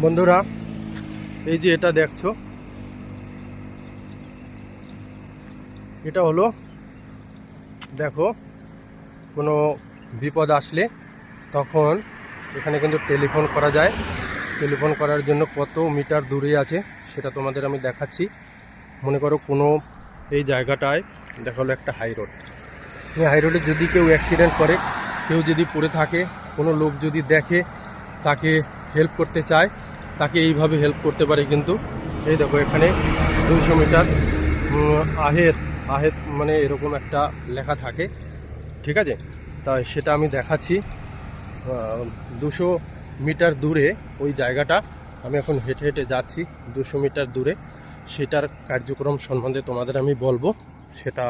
বন্ধুরা, এই যে এটা দেখছো, এটা হলো, দেখো, কোনো বিপদ আসলে তখন এখানে কিন্তু টেলিফোন করা যায়। টেলিফোন করার জন্য কত মিটার দূরে আছে সেটা তোমাদের আমি দেখাচ্ছি। মনে করো কোনো এই জায়গাটায় দেখা হলো একটা হাই রোড। এই হাই রোডে যদি কেউ অ্যাক্সিডেন্ট করে, কেউ যদি পড়ে থাকে, কোনো লোক যদি দেখে, তাকে হেল্প করতে চায়, তাকে এইভাবে হেল্প করতে পারে। কিন্তু এই দেখো, এখানে 200 মিটার আহের আহের মানে এরকম একটা লেখা থাকে, ঠিক আছে? তাই সেটা আমি দেখাচ্ছি। 200 মিটার দূরে ওই জায়গাটা, আমি এখন হেঁটে হেঁটে যাচ্ছি 200 মিটার দূরে। সেটার কার্যক্রম সম্বন্ধে তোমাদের আমি বলবো, সেটা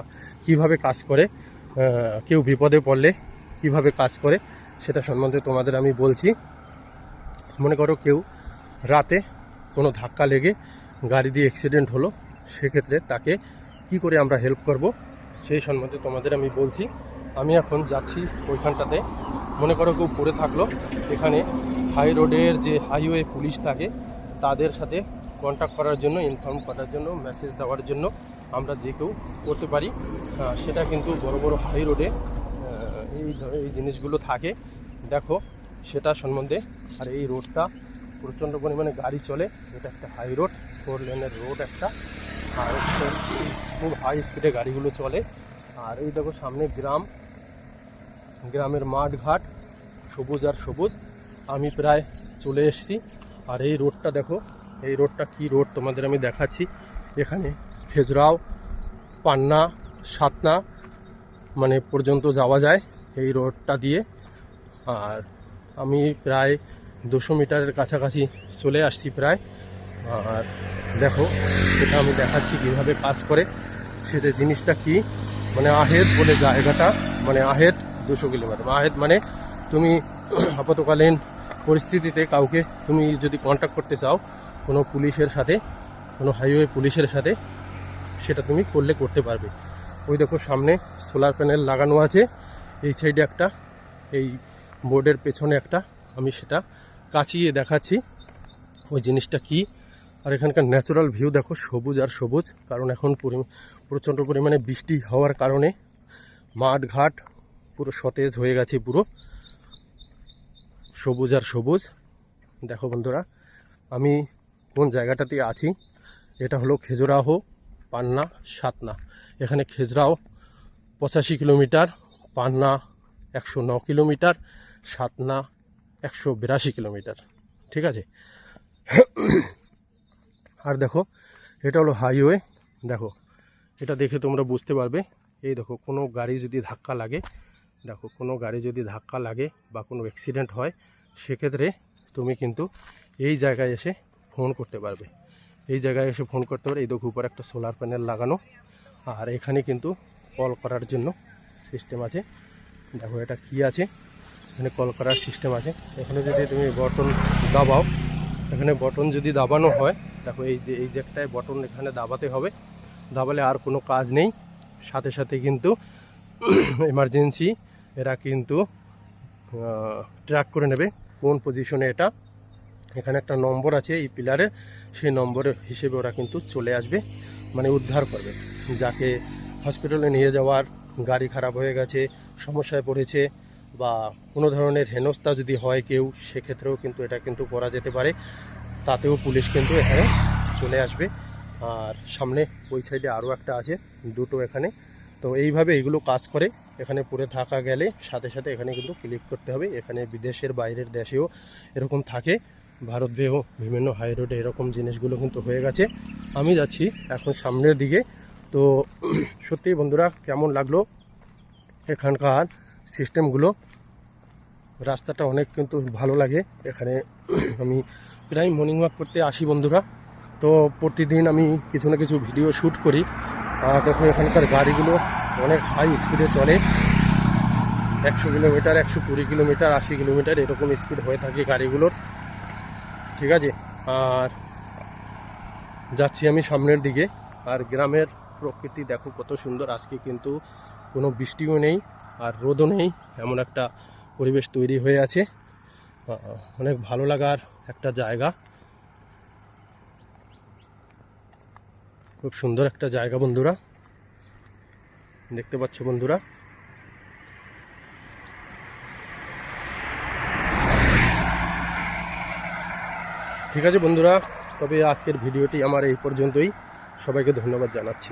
কিভাবে কাজ করে, কেউ বিপদে পড়লে কিভাবে কাজ করে সেটা সম্বন্ধে তোমাদের আমি বলছি। মনে করো কেউ রাতে কোনো ধাক্কা লেগে গাড়ি দিয়ে অ্যাক্সিডেন্ট হলো, সেক্ষেত্রে তাকে কি করে আমরা হেল্প করব সেই সম্বন্ধে তোমাদের আমি বলছি। আমি এখন যাচ্ছি ওইখানটাতে। মনে করো কেউ পড়ে থাকলো, এখানে হাই রোডের যে হাইওয়ে পুলিশ থাকে তাদের সাথে কন্ট্যাক্ট করার জন্য, ইনফর্ম করার জন্য, মেসেজ দেওয়ার জন্য আমরা যে কেউ করতে পারি। সেটা কিন্তু বড় বড় হাই রোডে এই জিনিসগুলো থাকে, দেখো সেটা সম্বন্ধে। আর এই রোডটা প্রচণ্ড পরিমাণে গাড়ি চলে, এটা একটা হাই রোড, 4 লেনের রোড একটা, আর খুব হাই স্পিডে গাড়িগুলো চলে। আর এই দেখো সামনে গ্রামের মাঠ ঘাট, সবুজ আর সবুজ। আমি প্রায় চলে এসেছি। আর এই রোডটা দেখো, এই রোডটা কি রোড তোমাদের আমি দেখাচ্ছি। এখানে খেজরাও, পান্না, সাতনা মানে পর্যন্ত যাওয়া যায় এই রোডটা দিয়ে। আর আমি প্রায় 200 মিটারের কাছাকাছি চলে আসছি প্রায়। আর দেখো, সেটা আমি দেখাচ্ছি কীভাবে কাজ করে। সেটা জিনিসটা কি, মানে আহেদ বলে জায়গাটা, মানে আহেদ 200 কিলোমিটার। আহেদ মানে তুমি আপাতকালীন পরিস্থিতিতে কাউকে তুমি যদি কন্ট্যাক্ট করতে চাও কোনো পুলিশের সাথে, কোনো হাইওয়ে পুলিশের সাথে, সেটা তুমি করতে পারবে। ওই দেখো সামনে সোলার প্যানেল লাগানো আছে, এই সাইডে একটা, এই বোর্ডের পেছনে একটা। আমি সেটা কাছিয়ে দেখাচ্ছি ওই জিনিসটা কি। আর এখানকার ন্যাচারাল ভিউ দেখো, সবুজ আর সবুজ। কারণ এখন প্রচণ্ড পরিমাণে বৃষ্টি হওয়ার কারণে মাঠ ঘাট পুরো সতেজ হয়ে গেছে, পুরো সবুজ আর সবুজ। দেখো বন্ধুরা, আমি কোন জায়গাটাতে আছি, এটা হলো খেজুরাহো, পান্না, সাতনা। এখানে খেজরাও 85 কিলোমিটার, পান্না 109 কিলোমিটার, সাতনা 182 কিলোমিটার, ঠিক আছে? আর দেখো, এটা হলো হাইওয়ে। দেখো, এটা দেখে তোমরা বুঝতে পারবে। এই দেখো, কোনো গাড়ি যদি ধাক্কা লাগে, দেখো কোনো গাড়ি যদি ধাক্কা লাগে বা কোনো অ্যাক্সিডেন্ট হয়, সেক্ষেত্রে তুমি কিন্তু এই জায়গায় এসে ফোন করতে পারবে। এই জায়গায় এসে ফোন করতে পারবে। এই দেখো উপর একটা সোলার প্যানেল লাগানো। আর এখানে কিন্তু কল করার জন্য সিস্টেম আছে। দেখো এটা কি আছে, এখানে কল করার সিস্টেম আছে। এখানে যদি তুমি বটন দাবাও, এখানে বটন যদি দাবানো হয়, দেখো এই যে একটাই বটন এখানে দাবাতে হবে। দাবালে আর কোনো কাজ নেই, সাথে সাথে কিন্তু এমার্জেন্সি এরা কিন্তু ট্র্যাক করে নেবে কোন পজিশনে এটা। এখানে একটা নম্বর আছে এই পিলারের, সেই নম্বরের হিসেবে ওরা কিন্তু চলে আসবে, মানে উদ্ধার করবে। যাকে হসপিটালে নিয়ে যাওয়ার, গাড়ি খারাপ হয়ে গেছে, সমস্যায় পড়েছে, বা কোনো ধরনের হেনস্থা যদি হয় কেউ, সেক্ষেত্রেও কিন্তু এটা কিন্তু করা যেতে পারে। তাতেও পুলিশ কিন্তু এখানে চলে আসবে। আর সামনে ওই সাইডে আরও একটা আছে, দুটো এখানে। তো এইভাবে এইগুলো কাজ করে। এখানে পড়ে থাকা গেলে সাথে সাথে এখানে কিন্তু ক্লিক করতে হবে। এখানে বিদেশের বাইরের দেশেও এরকম থাকে, ভারতেও বিভিন্ন হাই রোডে এরকম জিনিসগুলো কিন্তু হয়ে গেছে। আমি যাচ্ছি এখন সামনের দিকে। তো সত্যি বন্ধুরা, কেমন লাগলো এখানকার সিস্টেমগুলো? রাস্তাটা অনেক কিন্তু ভালো লাগে। এখানে আমি প্রায় মর্নিং ওয়াক করতে আসি বন্ধুরা। তো প্রতিদিন আমি কিছু না কিছু ভিডিও শ্যুট করি। তখন এখানকার গাড়িগুলো অনেক হাই স্পিডে চলে, 100 কিলোমিটার, 120 কিলোমিটার, 80 কিলোমিটার এরকম স্পিড হয়ে থাকে গাড়িগুলোর, ঠিক আছে? আর যাচ্ছি আমি সামনের দিকে। আর গ্রামের প্রকৃতি দেখো কত সুন্দর। আজকে কিন্তু কোনো বৃষ্টিও নেই আর রোদও নেই, এমন একটা পরিবেশ তৈরি হয়ে আছে। অনেক ভালো লাগার একটা জায়গা, খুব সুন্দর একটা জায়গা বন্ধুরা, দেখতে পাচ্ছ বন্ধুরা। ঠিক আছে বন্ধুরা, তবে আজকের ভিডিওটি আমার এই পর্যন্তই। সবাইকে ধন্যবাদ জানাচ্ছি।